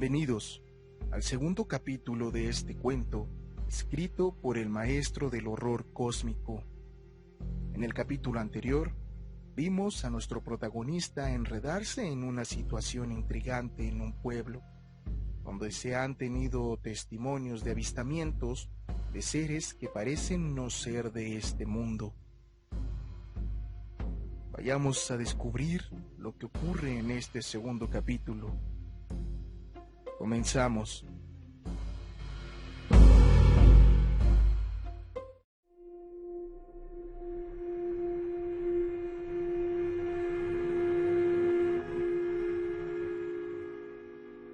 Bienvenidos al segundo capítulo de este cuento, escrito por el maestro del horror cósmico. En el capítulo anterior, vimos a nuestro protagonista enredarse en una situación intrigante en un pueblo, donde se han tenido testimonios de avistamientos de seres que parecen no ser de este mundo. Vayamos a descubrir lo que ocurre en este segundo capítulo. Comenzamos.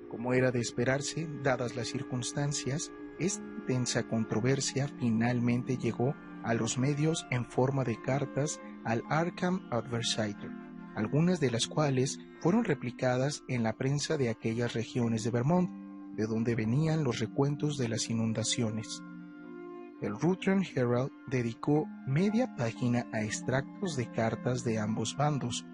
Como era de esperarse, dadas las circunstancias, esta intensa controversia finalmente llegó a los medios en forma de cartas al Arkham Adversator, algunas de las cuales fueron replicadas en la prensa de aquellas regiones de Vermont, de donde venían los recuentos de las inundaciones. El Rutland Herald dedicó media página a extractos de cartas de ambos bandos,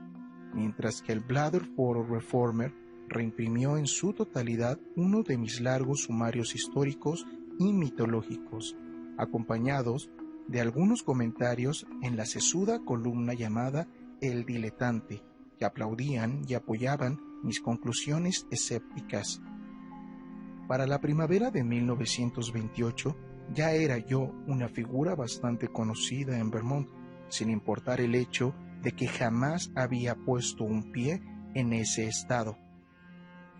mientras que el Bladderford Reformer reimprimió en su totalidad uno de mis largos sumarios históricos y mitológicos, acompañados de algunos comentarios en la sesuda columna llamada El Diletante, que aplaudían y apoyaban mis conclusiones escépticas. Para la primavera de 1928 ya era yo una figura bastante conocida en Vermont, sin importar el hecho de que jamás había puesto un pie en ese estado.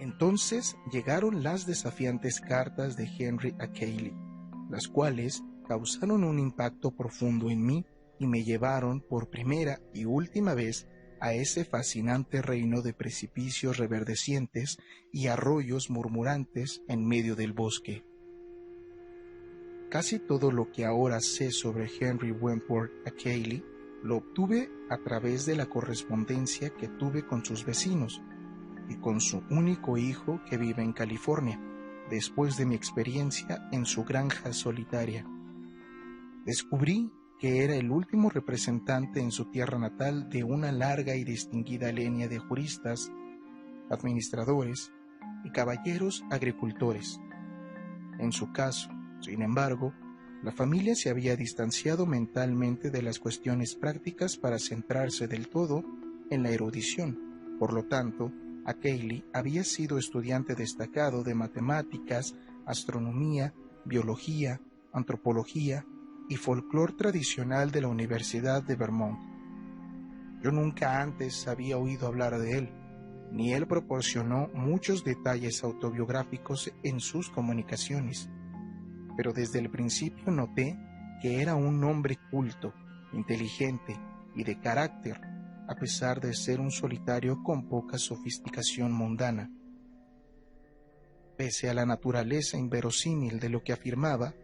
Entonces llegaron las desafiantes cartas de Henry A. Cayley, las cuales causaron un impacto profundo en mí y me llevaron por primera y última vez a ese fascinante reino de precipicios reverdecientes y arroyos murmurantes en medio del bosque. Casi todo lo que ahora sé sobre Henry Wentworth A. Cayley lo obtuve a través de la correspondencia que tuve con sus vecinos y con su único hijo que vive en California, después de mi experiencia en su granja solitaria. Descubrí que era el último representante en su tierra natal de una larga y distinguida línea de juristas, administradores y caballeros agricultores. En su caso, sin embargo, la familia se había distanciado mentalmente de las cuestiones prácticas para centrarse del todo en la erudición. Por lo tanto, A. Cayley había sido estudiante destacado de matemáticas, astronomía, biología, antropología y folclore tradicional de la Universidad de Vermont. Yo nunca antes había oído hablar de él, ni él proporcionó muchos detalles autobiográficos en sus comunicaciones, pero desde el principio noté que era un hombre culto, inteligente y de carácter, a pesar de ser un solitario con poca sofisticación mundana. Pese a la naturaleza inverosímil de lo que afirmaba,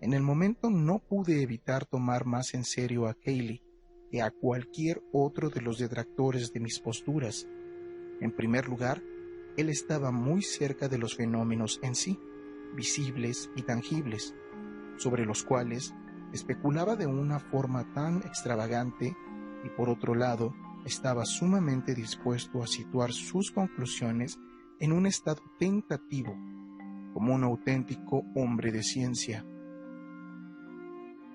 en el momento no pude evitar tomar más en serio a Cayley que a cualquier otro de los detractores de mis posturas. En primer lugar, él estaba muy cerca de los fenómenos en sí, visibles y tangibles, sobre los cuales especulaba de una forma tan extravagante, y por otro lado, estaba sumamente dispuesto a situar sus conclusiones en un estado tentativo, como un auténtico hombre de ciencia.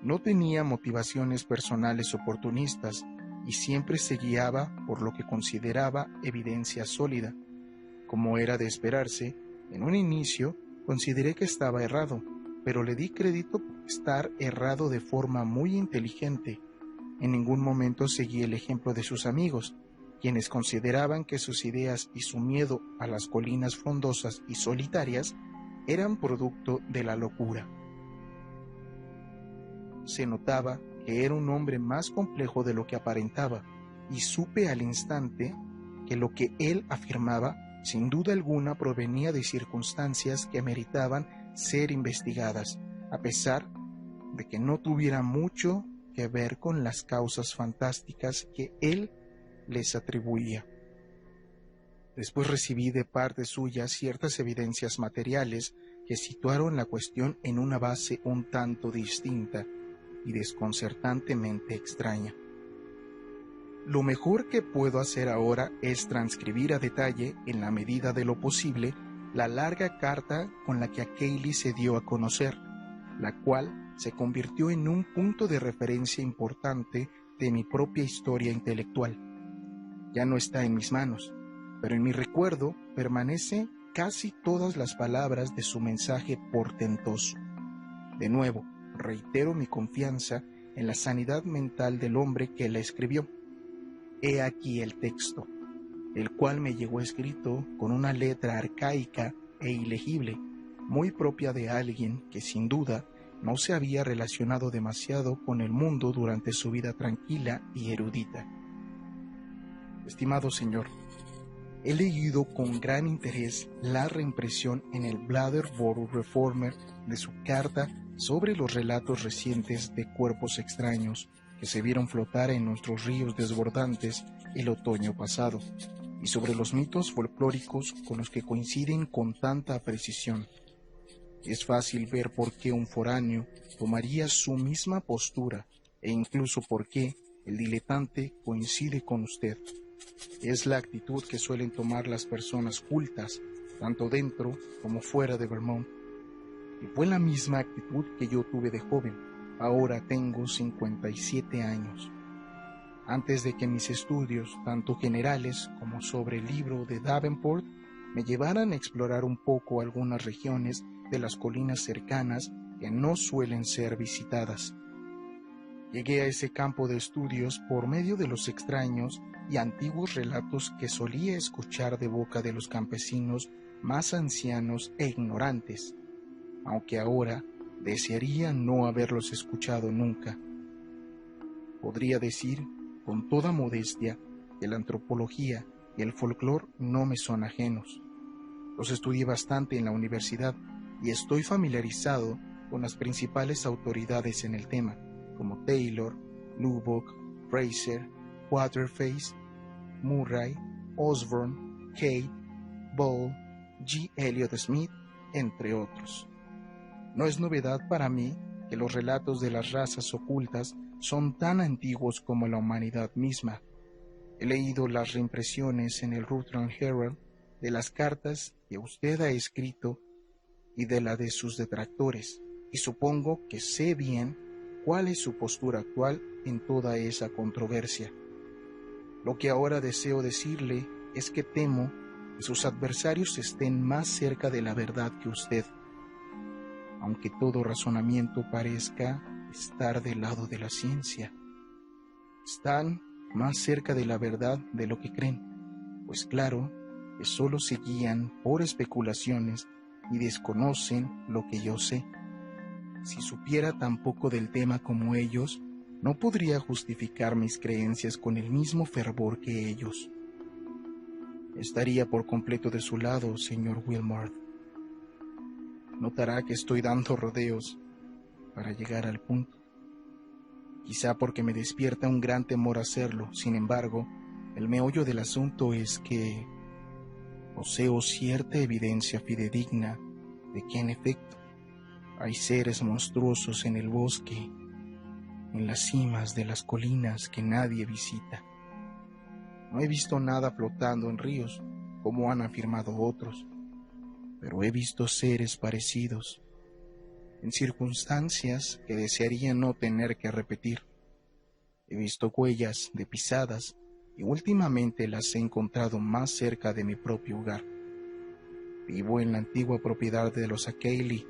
No tenía motivaciones personales oportunistas y siempre se guiaba por lo que consideraba evidencia sólida. Como era de esperarse, en un inicio consideré que estaba errado, pero le di crédito por estar errado de forma muy inteligente. En ningún momento seguí el ejemplo de sus amigos, quienes consideraban que sus ideas y su miedo a las colinas frondosas y solitarias eran producto de la locura. Se notaba que era un hombre más complejo de lo que aparentaba, y supe al instante que lo que él afirmaba, sin duda alguna, provenía de circunstancias que meritaban ser investigadas, a pesar de que no tuviera mucho que ver con las causas fantásticas que él les atribuía. Después recibí de parte suya ciertas evidencias materiales que situaron la cuestión en una base un tanto distinta y desconcertantemente extraña. Lo mejor que puedo hacer ahora es transcribir a detalle, en la medida de lo posible, la larga carta con la que a Kaylee se dio a conocer, la cual se convirtió en un punto de referencia importante de mi propia historia intelectual. Ya no está en mis manos, pero en mi recuerdo permanece casi todas las palabras de su mensaje portentoso. De nuevo, reitero mi confianza en la sanidad mental del hombre que la escribió. He aquí el texto, el cual me llegó escrito con una letra arcaica e ilegible, muy propia de alguien que sin duda no se había relacionado demasiado con el mundo durante su vida tranquila y erudita. Estimado señor, he leído con gran interés la reimpresión en el Bladderboro Reformer de su carta sobre los relatos recientes de cuerpos extraños que se vieron flotar en nuestros ríos desbordantes el otoño pasado, y sobre los mitos folclóricos con los que coinciden con tanta precisión. Es fácil ver por qué un foráneo tomaría su misma postura e incluso por qué el diletante coincide con usted. Es la actitud que suelen tomar las personas cultas, tanto dentro como fuera de Vermont. Y fue la misma actitud que yo tuve de joven. Ahora tengo 57 años. Antes de que mis estudios, tanto generales como sobre el libro de Davenport, me llevaran a explorar un poco algunas regiones de las colinas cercanas que no suelen ser visitadas. Llegué a ese campo de estudios por medio de los extraños y antiguos relatos que solía escuchar de boca de los campesinos más ancianos e ignorantes, aunque ahora desearía no haberlos escuchado nunca. Podría decir, con toda modestia, que la antropología y el folclore no me son ajenos. Los estudié bastante en la universidad y estoy familiarizado con las principales autoridades en el tema, como Taylor, Lubbock, Fraser, Waterface, Murray, Osborne, Cade, Ball, G. Elliot Smith, entre otros. No es novedad para mí que los relatos de las razas ocultas son tan antiguos como la humanidad misma. He leído las reimpresiones en el Rutland Herald de las cartas que usted ha escrito y de la de sus detractores, y supongo que sé bien cuál es su postura actual en toda esa controversia. Lo que ahora deseo decirle es que temo que sus adversarios estén más cerca de la verdad que usted, aunque todo razonamiento parezca estar del lado de la ciencia. Están más cerca de la verdad de lo que creen, pues claro que solo se guían por especulaciones y desconocen lo que yo sé. Si supiera tan poco del tema como ellos, no podría justificar mis creencias con el mismo fervor que ellos. Estaría por completo de su lado, señor Wilmord. Notará que estoy dando rodeos para llegar al punto. Quizá porque me despierta un gran temor hacerlo. Sin embargo, el meollo del asunto es que poseo cierta evidencia fidedigna de que en efecto hay seres monstruosos en el bosque, en las cimas de las colinas que nadie visita. No he visto nada flotando en ríos, como han afirmado otros, pero he visto seres parecidos, en circunstancias que desearía no tener que repetir. He visto huellas de pisadas y últimamente las he encontrado más cerca de mi propio hogar. Vivo en la antigua propiedad de los Acailey,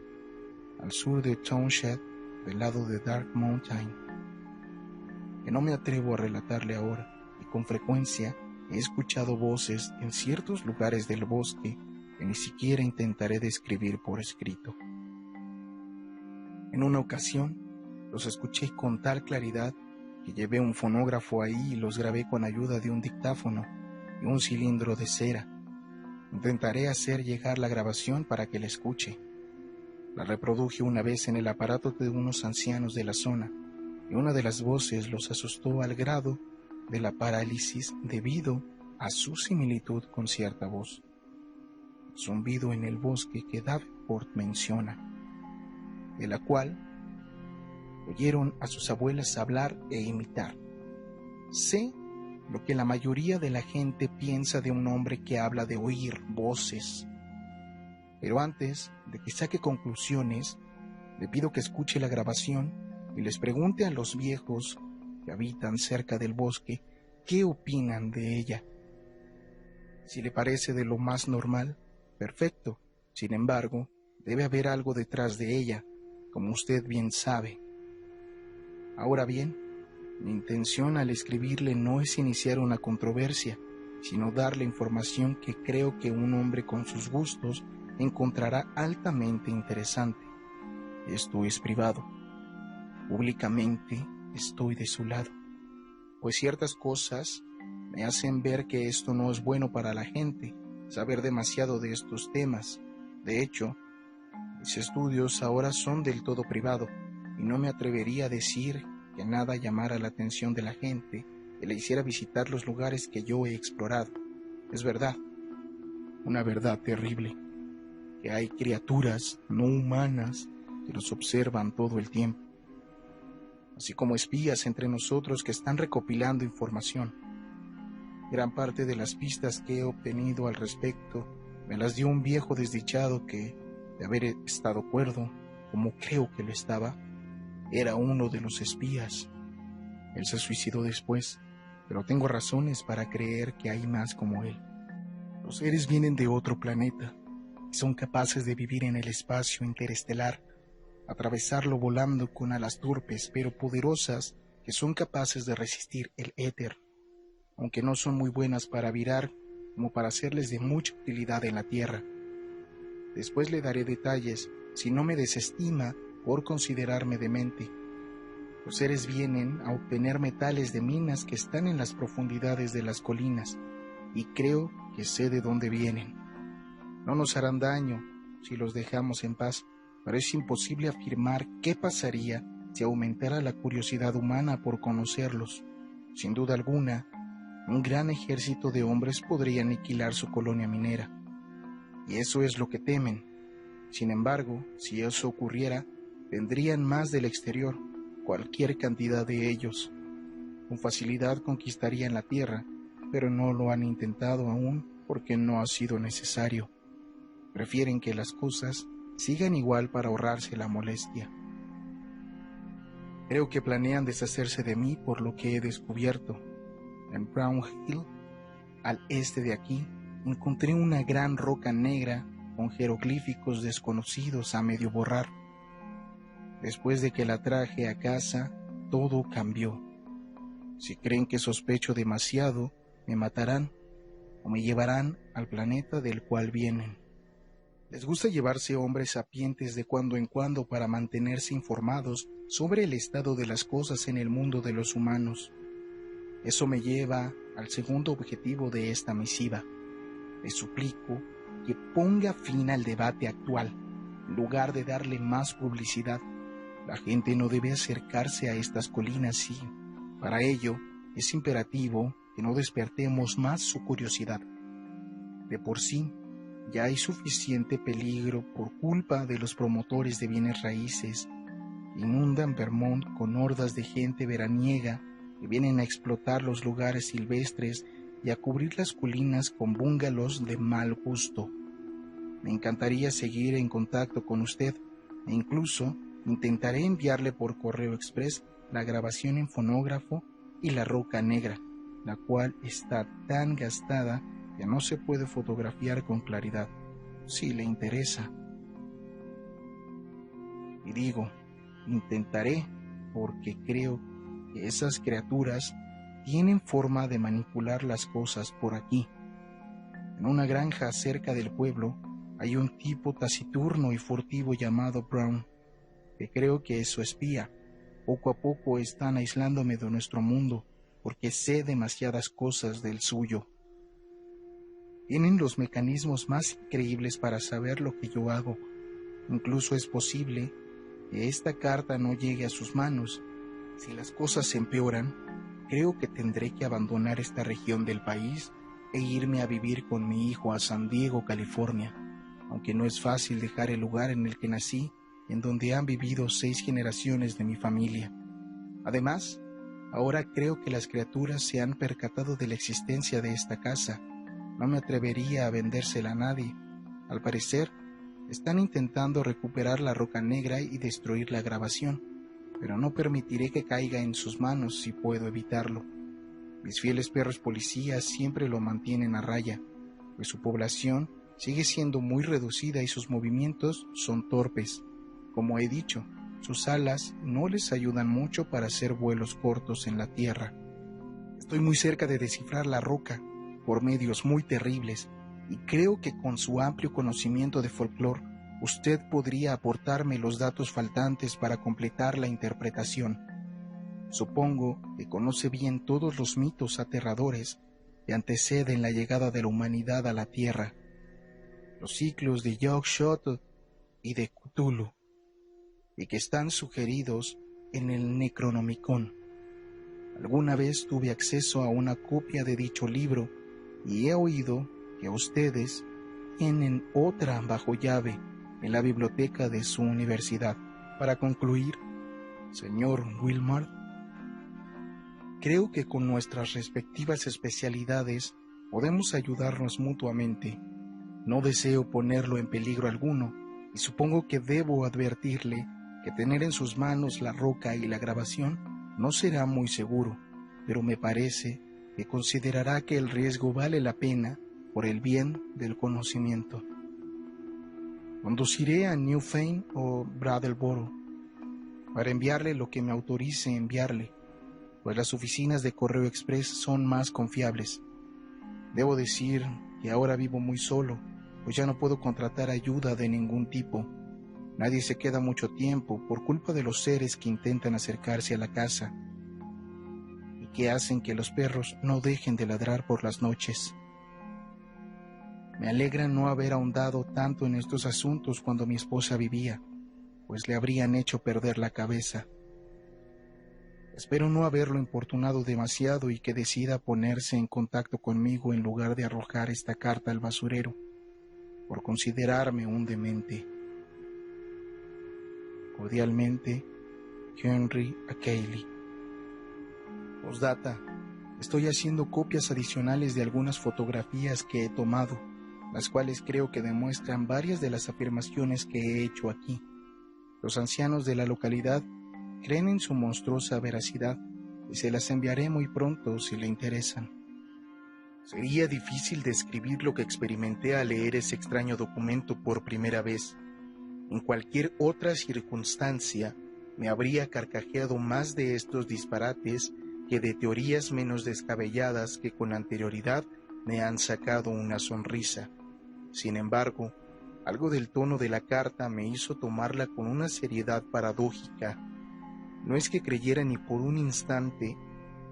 al sur de Townshend, del lado de Dark Mountain, que no me atrevo a relatarle ahora, y con frecuencia he escuchado voces en ciertos lugares del bosque que ni siquiera intentaré describir por escrito. En una ocasión los escuché con tal claridad que llevé un fonógrafo ahí y los grabé con ayuda de un dictáfono y un cilindro de cera. Intentaré hacer llegar la grabación para que la escuche. La reproduje una vez en el aparato de unos ancianos de la zona, y una de las voces los asustó al grado de la parálisis debido a su similitud con cierta voz. Zumbido en el bosque que Davenport menciona, de la cual oyeron a sus abuelas hablar e imitar. Sé lo que la mayoría de la gente piensa de un hombre que habla de oír voces. Pero antes de que saque conclusiones, le pido que escuche la grabación y les pregunte a los viejos que habitan cerca del bosque qué opinan de ella. Si le parece de lo más normal, perfecto. Sin embargo, debe haber algo detrás de ella, como usted bien sabe. Ahora bien, mi intención al escribirle no es iniciar una controversia, sino darle información que creo que un hombre con sus gustos encontrará altamente interesante. Esto es privado. Públicamente estoy de su lado, pues ciertas cosas me hacen ver que esto no es bueno para la gente, saber demasiado de estos temas. De hecho, mis estudios ahora son del todo privado y no me atrevería a decir que nada llamara la atención de la gente que le hiciera visitar los lugares que yo he explorado. Es verdad, una verdad terrible, que hay criaturas no humanas que nos observan todo el tiempo, así como espías entre nosotros que están recopilando información. Gran parte de las pistas que he obtenido al respecto me las dio un viejo desdichado que, de haber estado cuerdo, como creo que lo estaba, era uno de los espías. Él se suicidó después, pero tengo razones para creer que hay más como él. Los seres vienen de otro planeta y son capaces de vivir en el espacio interestelar, atravesarlo volando con alas torpes pero poderosas que son capaces de resistir el éter, aunque no son muy buenas para virar como para serles de mucha utilidad en la Tierra. Después le daré detalles si no me desestima por considerarme demente. Los seres vienen a obtener metales de minas que están en las profundidades de las colinas, y creo que sé de dónde vienen. No nos harán daño si los dejamos en paz, pero es imposible afirmar qué pasaría si aumentara la curiosidad humana por conocerlos. Sin duda alguna, un gran ejército de hombres podría aniquilar su colonia minera, y eso es lo que temen. Sin embargo, si eso ocurriera, vendrían más del exterior, cualquier cantidad de ellos. Con facilidad conquistarían la tierra, pero no lo han intentado aún porque no ha sido necesario. Prefieren que las cosas sigan igual para ahorrarse la molestia. Creo que planean deshacerse de mí por lo que he descubierto. En Brown Hill, al este de aquí, encontré una gran roca negra con jeroglíficos desconocidos a medio borrar. Después de que la traje a casa, todo cambió. Si creen que sospecho demasiado, me matarán o me llevarán al planeta del cual vienen. Les gusta llevarse hombres sapientes de cuando en cuando para mantenerse informados sobre el estado de las cosas en el mundo de los humanos. Eso me lleva al segundo objetivo de esta misiva. Les suplico que ponga fin al debate actual, en lugar de darle más publicidad. La gente no debe acercarse a estas colinas y, para ello, es imperativo que no despertemos más su curiosidad. De por sí, ya hay suficiente peligro por culpa de los promotores de bienes raíces. Inundan Vermont con hordas de gente veraniega que vienen a explotar los lugares silvestres y a cubrir las colinas con bungalows de mal gusto. Me encantaría seguir en contacto con usted e incluso intentaré enviarle por correo express la grabación en fonógrafo y la roca negra, la cual está tan gastada que no se puede fotografiar con claridad, si le interesa. Y digo, intentaré porque creo que esas criaturas tienen forma de manipular las cosas por aquí. En una granja cerca del pueblo hay un tipo taciturno y furtivo llamado Brown, que creo que es su espía. Poco a poco están aislándome de nuestro mundo porque sé demasiadas cosas del suyo. Tienen los mecanismos más increíbles para saber lo que yo hago. Incluso es posible que esta carta no llegue a sus manos. Si las cosas se empeoran, creo que tendré que abandonar esta región del país e irme a vivir con mi hijo a San Diego, California, aunque no es fácil dejar el lugar en el que nací, en donde han vivido 6 generaciones de mi familia. Además, ahora creo que las criaturas se han percatado de la existencia de esta casa. No me atrevería a vendérsela a nadie. Al parecer, Están intentando recuperar la roca negra y destruir la grabación, pero no permitiré que caiga en sus manos si puedo evitarlo. Mis fieles perros policías siempre lo mantienen a raya, pues su población sigue siendo muy reducida y sus movimientos son torpes. Como he dicho, sus alas no les ayudan mucho para hacer vuelos cortos en la tierra. Estoy muy cerca de descifrar la roca por medios muy terribles y creo que con su amplio conocimiento de folclore usted podría aportarme los datos faltantes para completar la interpretación. Supongo que conoce bien todos los mitos aterradores que anteceden la llegada de la humanidad a la Tierra, los ciclos de Yog-Sothoth y de Cthulhu, y que están sugeridos en el Necronomicon. Alguna vez tuve acceso a una copia de dicho libro y he oído que ustedes tienen otra bajo llave en la biblioteca de su universidad. Para concluir, señor Wilmard, creo que con nuestras respectivas especialidades podemos ayudarnos mutuamente. No deseo ponerlo en peligro alguno y supongo que debo advertirle que tener en sus manos la roca y la grabación no será muy seguro, pero me parece que considerará que el riesgo vale la pena por el bien del conocimiento. Conduciré a Newfane o Brattleboro para enviarle lo que me autorice enviarle, pues las oficinas de Correo Express son más confiables. Debo decir que ahora vivo muy solo, pues ya no puedo contratar ayuda de ningún tipo. Nadie se queda mucho tiempo por culpa de los seres que intentan acercarse a la casa y que hacen que los perros no dejen de ladrar por las noches. Me alegra no haber ahondado tanto en estos asuntos cuando mi esposa vivía, pues le habrían hecho perder la cabeza. Espero no haberlo importunado demasiado y que decida ponerse en contacto conmigo en lugar de arrojar esta carta al basurero, por considerarme un demente. Cordialmente, Henry A. Cayley. Postdata. Estoy haciendo copias adicionales de algunas fotografías que he tomado, las cuales creo que demuestran varias de las afirmaciones que he hecho aquí. Los ancianos de la localidad creen en su monstruosa veracidad y se las enviaré muy pronto si le interesan. Sería difícil describir lo que experimenté al leer ese extraño documento por primera vez. En cualquier otra circunstancia me habría carcajeado más de estos disparates que de teorías menos descabelladas que con anterioridad me han sacado una sonrisa. Sin embargo, algo del tono de la carta me hizo tomarla con una seriedad paradójica. No es que creyera ni por un instante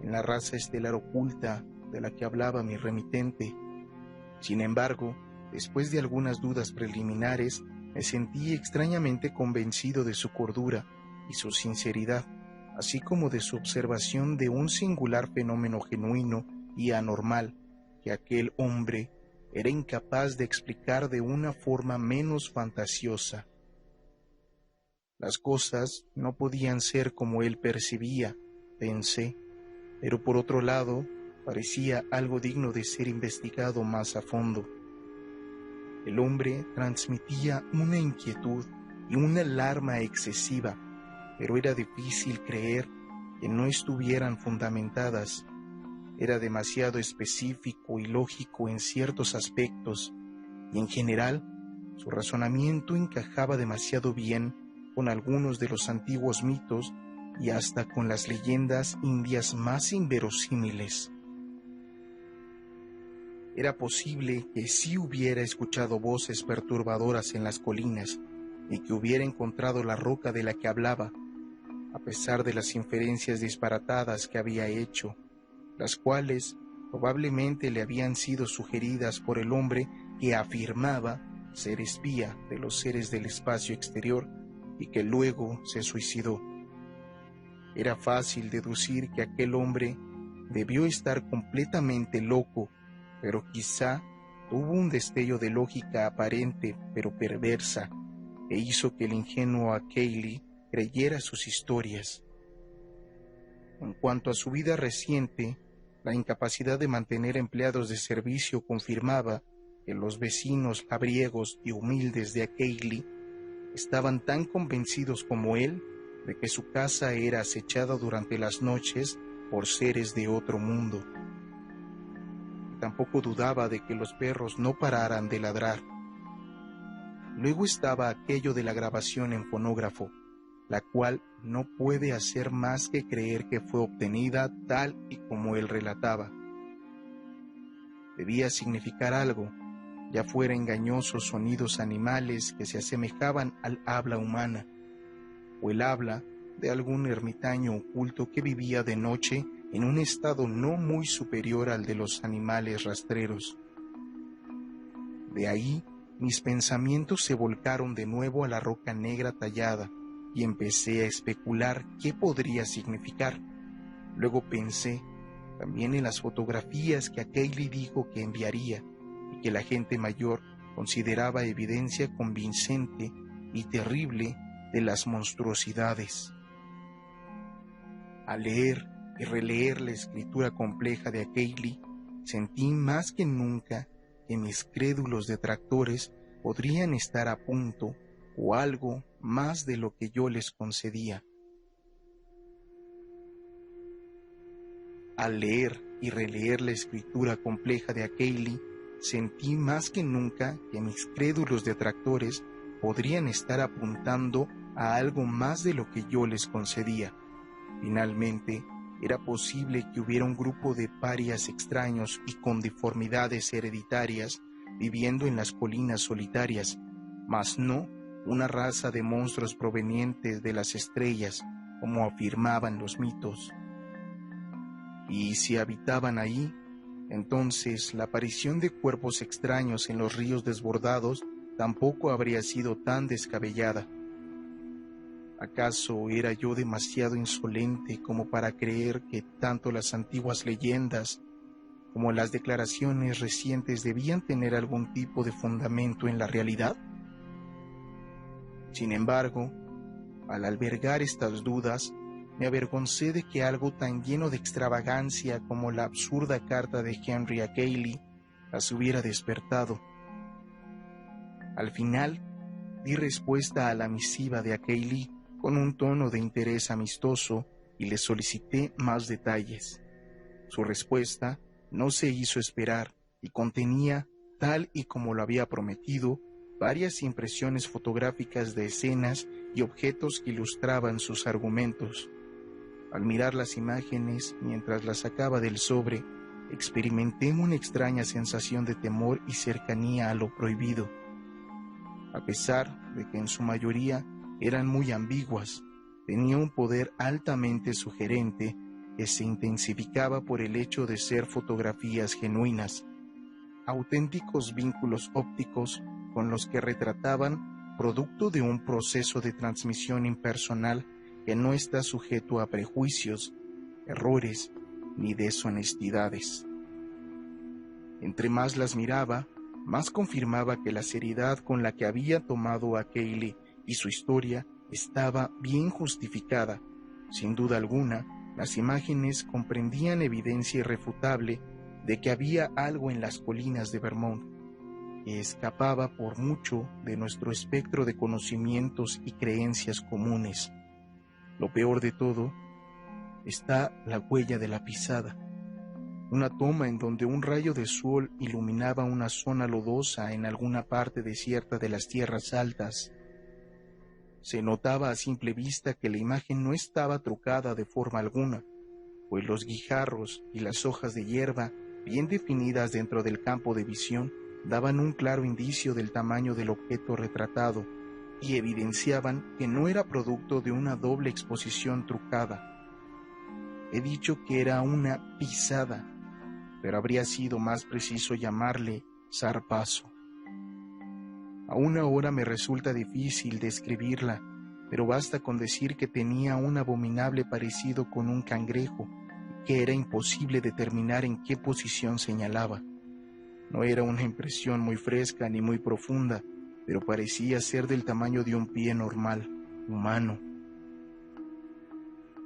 en la raza estelar oculta de la que hablaba mi remitente. Sin embargo, después de algunas dudas preliminares, me sentí extrañamente convencido de su cordura y su sinceridad, así como de su observación de un singular fenómeno genuino y anormal que aquel hombre era incapaz de explicar de una forma menos fantasiosa. Las cosas no podían ser como él percibía, pensé, pero por otro lado, parecía algo digno de ser investigado más a fondo. El hombre transmitía una inquietud y una alarma excesiva, pero era difícil creer que no estuvieran fundamentadas. Era demasiado específico y lógico en ciertos aspectos, y en general, su razonamiento encajaba demasiado bien con algunos de los antiguos mitos y hasta con las leyendas indias más inverosímiles. Era posible que sí hubiera escuchado voces perturbadoras en las colinas y que hubiera encontrado la roca de la que hablaba, a pesar de las inferencias disparatadas que había hecho, las cuales probablemente le habían sido sugeridas por el hombre que afirmaba ser espía de los seres del espacio exterior y que luego se suicidó. Era fácil deducir que aquel hombre debió estar completamente loco, pero quizá tuvo un destello de lógica aparente pero perversa e hizo que el ingenuo Cayley creyera sus historias. En cuanto a su vida reciente, la incapacidad de mantener empleados de servicio confirmaba que los vecinos labriegos y humildes de Akeili estaban tan convencidos como él de que su casa era acechada durante las noches por seres de otro mundo. Tampoco dudaba de que los perros no pararan de ladrar. Luego estaba aquello de la grabación en fonógrafo, la cual no puede hacer más que creer que fue obtenida tal y como él relataba. Debía significar algo, ya fuera engañosos sonidos animales que se asemejaban al habla humana, o el habla de algún ermitaño oculto que vivía de noche en un estado no muy superior al de los animales rastreros. De ahí, mis pensamientos se volcaron de nuevo a la roca negra tallada y empecé a especular qué podría significar. Luego pensé también en las fotografías que Akeili dijo que enviaría y que la gente mayor consideraba evidencia convincente y terrible de las monstruosidades. Al leer y releer la escritura compleja de Akeili, sentí más que nunca que mis crédulos detractores podrían estar a punto o algo más de lo que yo les concedía. Al leer y releer la escritura compleja de Akeili, sentí más que nunca que mis crédulos detractores podrían estar apuntando a algo más de lo que yo les concedía. Finalmente, era posible que hubiera un grupo de parias extraños y con deformidades hereditarias viviendo en las colinas solitarias, mas no una raza de monstruos provenientes de las estrellas, como afirmaban los mitos. Y si habitaban ahí, entonces la aparición de cuerpos extraños en los ríos desbordados tampoco habría sido tan descabellada. ¿Acaso era yo demasiado insolente como para creer que tanto las antiguas leyendas como las declaraciones recientes debían tener algún tipo de fundamento en la realidad? Sin embargo, al albergar estas dudas, me avergoncé de que algo tan lleno de extravagancia como la absurda carta de Henry Akeili las hubiera despertado. Al final, di respuesta a la misiva de Akeili con un tono de interés amistoso y le solicité más detalles. Su respuesta no se hizo esperar y contenía, tal y como lo había prometido, varias impresiones fotográficas de escenas y objetos que ilustraban sus argumentos. Al mirar las imágenes mientras las sacaba del sobre, experimenté una extraña sensación de temor y cercanía a lo prohibido. A pesar de que en su mayoría eran muy ambiguas, tenía un poder altamente sugerente que se intensificaba por el hecho de ser fotografías genuinas, auténticos vínculos ópticos con los que retrataban producto de un proceso de transmisión impersonal que no está sujeto a prejuicios, errores ni deshonestidades. Entre más las miraba, más confirmaba que la seriedad con la que había tomado Akeili y su historia estaba bien justificada. Sin duda alguna, las imágenes comprendían evidencia irrefutable de que había algo en las colinas de Vermont que escapaba por mucho de nuestro espectro de conocimientos y creencias comunes. Lo peor de todo, está la huella de la pisada, una toma en donde un rayo de sol iluminaba una zona lodosa en alguna parte desierta de las tierras altas. Se notaba a simple vista que la imagen no estaba trucada de forma alguna, pues los guijarros y las hojas de hierba, bien definidas dentro del campo de visión, daban un claro indicio del tamaño del objeto retratado y evidenciaban que no era producto de una doble exposición trucada. He dicho que era una pisada, pero habría sido más preciso llamarle zarpazo. Aún ahora me resulta difícil describirla, pero basta con decir que tenía un abominable parecido con un cangrejo, que era imposible determinar en qué posición señalaba. No era una impresión muy fresca ni muy profunda, pero parecía ser del tamaño de un pie normal, humano.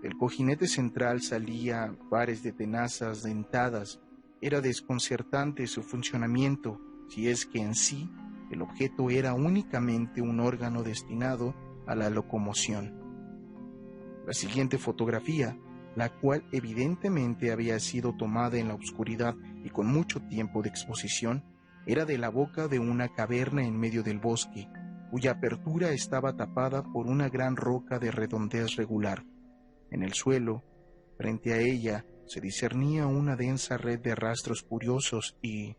Del cojinete central salía pares de tenazas dentadas. Era desconcertante su funcionamiento, si es que en sí el objeto era únicamente un órgano destinado a la locomoción. La siguiente fotografía, la cual evidentemente había sido tomada en la oscuridad y con mucho tiempo de exposición, era de la boca de una caverna en medio del bosque, cuya apertura estaba tapada por una gran roca de redondez regular. En el suelo, frente a ella, se discernía una densa red de rastros curiosos y,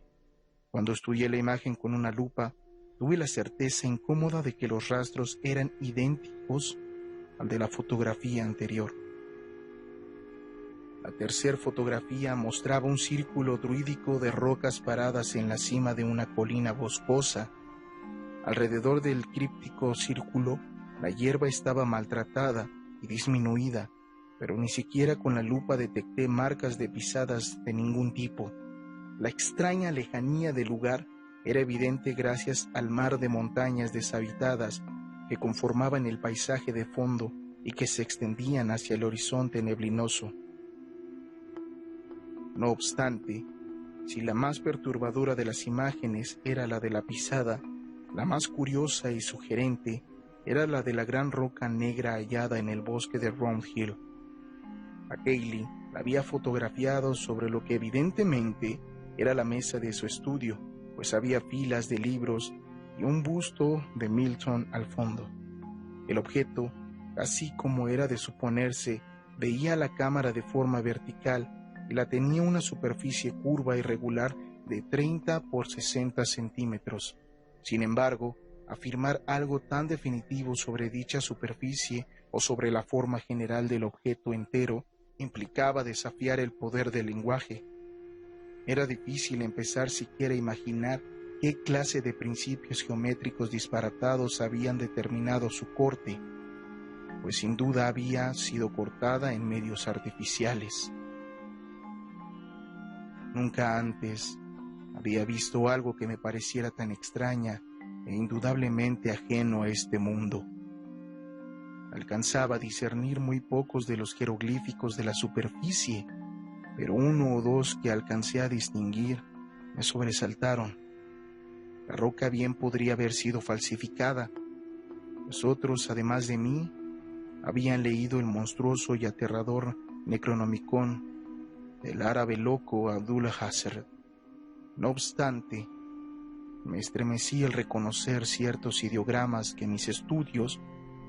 cuando estudié la imagen con una lupa, tuve la certeza incómoda de que los rastros eran idénticos al de la fotografía anterior. La tercera fotografía mostraba un círculo druídico de rocas paradas en la cima de una colina boscosa. Alrededor del críptico círculo, la hierba estaba maltratada y disminuida, pero ni siquiera con la lupa detecté marcas de pisadas de ningún tipo. La extraña lejanía del lugar era evidente gracias al mar de montañas deshabitadas que conformaban el paisaje de fondo y que se extendían hacia el horizonte neblinoso. No obstante, si la más perturbadora de las imágenes era la de la pisada, la más curiosa y sugerente era la de la gran roca negra hallada en el bosque de Round Hill. A Kaylee la había fotografiado sobre lo que evidentemente era la mesa de su estudio, pues había filas de libros y un busto de Milton al fondo. El objeto, así como era de suponerse, veía la cámara de forma vertical y la tenía una superficie curva irregular de 30 por 60 centímetros. Sin embargo, afirmar algo tan definitivo sobre dicha superficie o sobre la forma general del objeto entero implicaba desafiar el poder del lenguaje. Era difícil empezar siquiera a imaginar qué clase de principios geométricos disparatados habían determinado su corte, pues sin duda había sido cortada en medios artificiales. Nunca antes había visto algo que me pareciera tan extraña e indudablemente ajeno a este mundo. Alcanzaba a discernir muy pocos de los jeroglíficos de la superficie, pero uno o dos que alcancé a distinguir me sobresaltaron. La roca bien podría haber sido falsificada, pues otros, además de mí, habían leído el monstruoso y aterrador Necronomicon del árabe loco Abdul Hazard. No obstante, me estremecí al reconocer ciertos ideogramas que mis estudios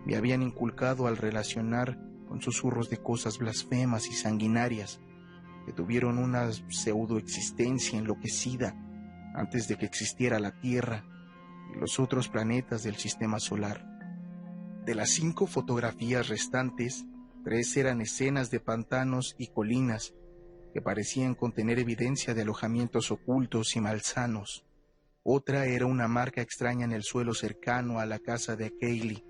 me habían inculcado al relacionar con susurros de cosas blasfemas y sanguinarias que tuvieron una pseudoexistencia enloquecida antes de que existiera la Tierra y los otros planetas del sistema solar. De las 5 fotografías restantes, 3 eran escenas de pantanos y colinas que parecían contener evidencia de alojamientos ocultos y malsanos. Otra era una marca extraña en el suelo cercano a la casa de Kaylee,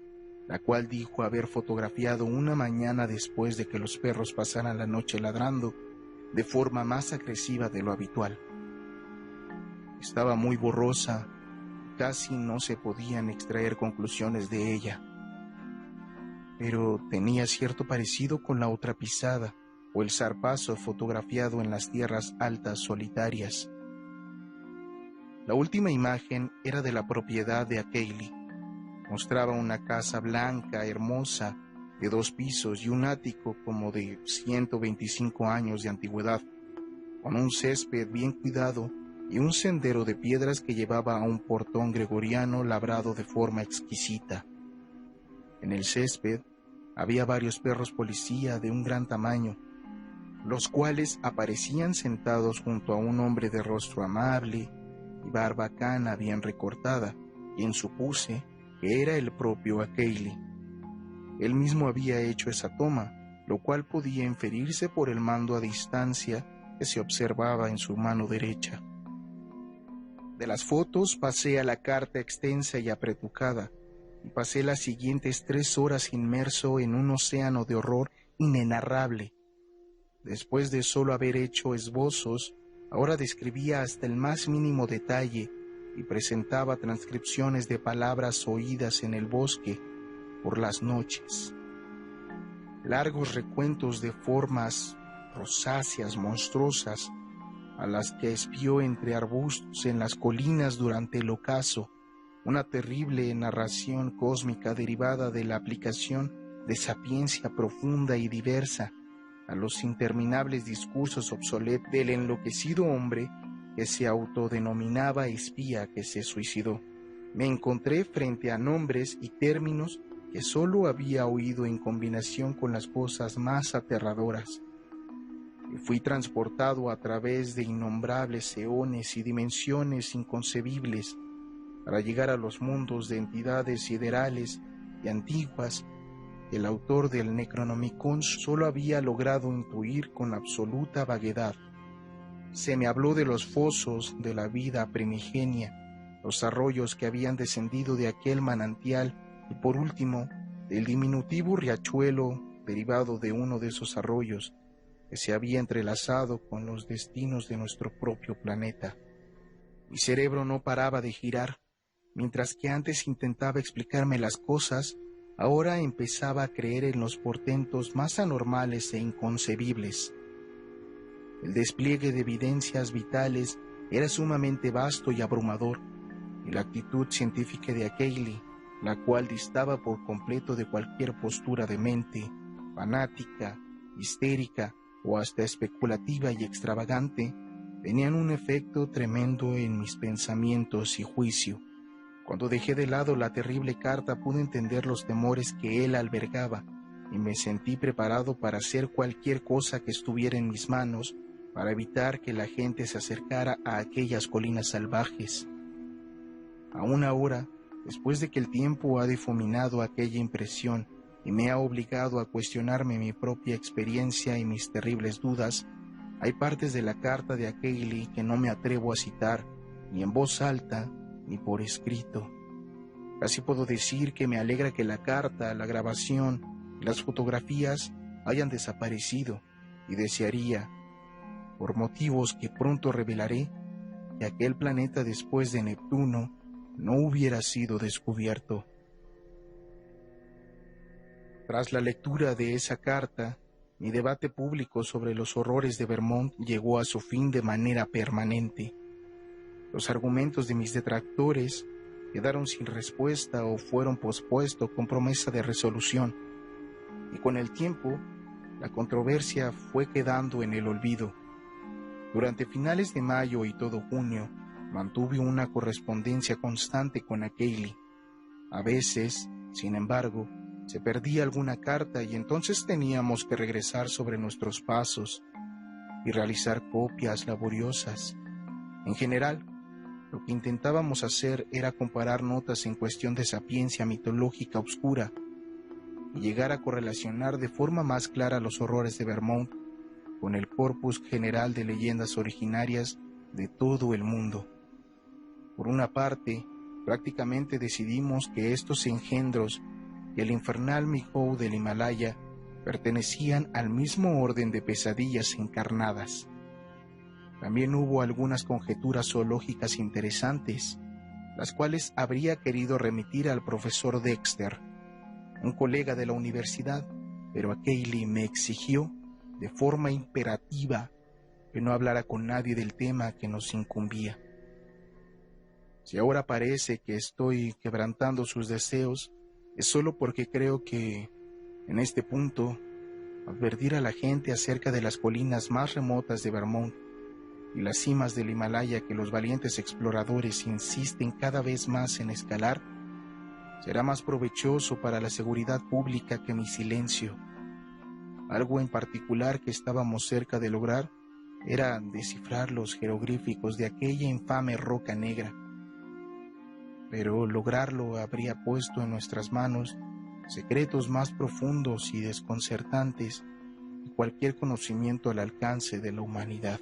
la cual dijo haber fotografiado una mañana después de que los perros pasaran la noche ladrando de forma más agresiva de lo habitual. Estaba muy borrosa, casi no se podían extraer conclusiones de ella, pero tenía cierto parecido con la otra pisada o el zarpazo fotografiado en las tierras altas solitarias. La última imagen era de la propiedad de Kaylee. Mostraba una casa blanca, hermosa, de 2 pisos y un ático como de 125 años de antigüedad, con un césped bien cuidado y un sendero de piedras que llevaba a un portón gregoriano labrado de forma exquisita. En el césped había varios perros policía de un gran tamaño, los cuales aparecían sentados junto a un hombre de rostro amable y barba cana bien recortada, quien supuse que era el propio Kaylee. Él mismo había hecho esa toma, lo cual podía inferirse por el mando a distancia que se observaba en su mano derecha. De las fotos pasé a la carta extensa y apretucada, y pasé las siguientes 3 horas inmerso en un océano de horror inenarrable. Después de solo haber hecho esbozos, ahora describía hasta el más mínimo detalle y presentaba transcripciones de palabras oídas en el bosque por las noches. Largos recuentos de formas rosáceas monstruosas, a las que espió entre arbustos en las colinas durante el ocaso, una terrible narración cósmica derivada de la aplicación de sapiencia profunda y diversa a los interminables discursos obsoletos del enloquecido hombre que se autodenominaba espía que se suicidó. Me encontré frente a nombres y términos que solo había oído en combinación con las cosas más aterradoras. Y fui transportado a través de innombrables eones y dimensiones inconcebibles para llegar a los mundos de entidades siderales y antiguas que el autor del Necronomicon solo había logrado intuir con absoluta vaguedad. Se me habló de los fosos de la vida primigenia, los arroyos que habían descendido de aquel manantial y por último del diminutivo riachuelo derivado de uno de esos arroyos que se había entrelazado con los destinos de nuestro propio planeta. Mi cerebro no paraba de girar. Mientras que antes intentaba explicarme las cosas, ahora empezaba a creer en los portentos más anormales e inconcebibles. El despliegue de evidencias vitales era sumamente vasto y abrumador, y la actitud científica de Akeili, la cual distaba por completo de cualquier postura demente, fanática, histérica o hasta especulativa y extravagante, tenían un efecto tremendo en mis pensamientos y juicio. Cuando dejé de lado la terrible carta pude entender los temores que él albergaba y me sentí preparado para hacer cualquier cosa que estuviera en mis manos para evitar que la gente se acercara a aquellas colinas salvajes. Aún ahora, después de que el tiempo ha difuminado aquella impresión y me ha obligado a cuestionarme mi propia experiencia y mis terribles dudas, hay partes de la carta de Akeili que no me atrevo a citar, ni en voz alta, ni por escrito. Casi puedo decir que me alegra que la carta, la grabación y las fotografías hayan desaparecido y desearía, por motivos que pronto revelaré, que aquel planeta después de Neptuno no hubiera sido descubierto. Tras la lectura de esa carta, mi debate público sobre los horrores de Vermont llegó a su fin de manera permanente. Los argumentos de mis detractores quedaron sin respuesta o fueron pospuestos con promesa de resolución, y con el tiempo la controversia fue quedando en el olvido. Durante finales de mayo y todo junio mantuve una correspondencia constante con Akeili. A veces, sin embargo, se perdía alguna carta y entonces teníamos que regresar sobre nuestros pasos y realizar copias laboriosas. En general, lo que intentábamos hacer era comparar notas en cuestión de sapiencia mitológica oscura y llegar a correlacionar de forma más clara los horrores de Vermont con el corpus general de leyendas originarias de todo el mundo. Por una parte, prácticamente decidimos que estos engendros y el infernal Mihou del Himalaya pertenecían al mismo orden de pesadillas encarnadas. También hubo algunas conjeturas zoológicas interesantes, las cuales habría querido remitir al profesor Dexter, un colega de la universidad, pero Akeili me exigió de forma imperativa que no hablara con nadie del tema que nos incumbía. Si ahora parece que estoy quebrantando sus deseos, es solo porque creo que, en este punto, advertir a la gente acerca de las colinas más remotas de Vermont y las cimas del Himalaya que los valientes exploradores insisten cada vez más en escalar, será más provechoso para la seguridad pública que mi silencio. Algo en particular que estábamos cerca de lograr era descifrar los jeroglíficos de aquella infame roca negra. Pero lograrlo habría puesto en nuestras manos secretos más profundos y desconcertantes que cualquier conocimiento al alcance de la humanidad.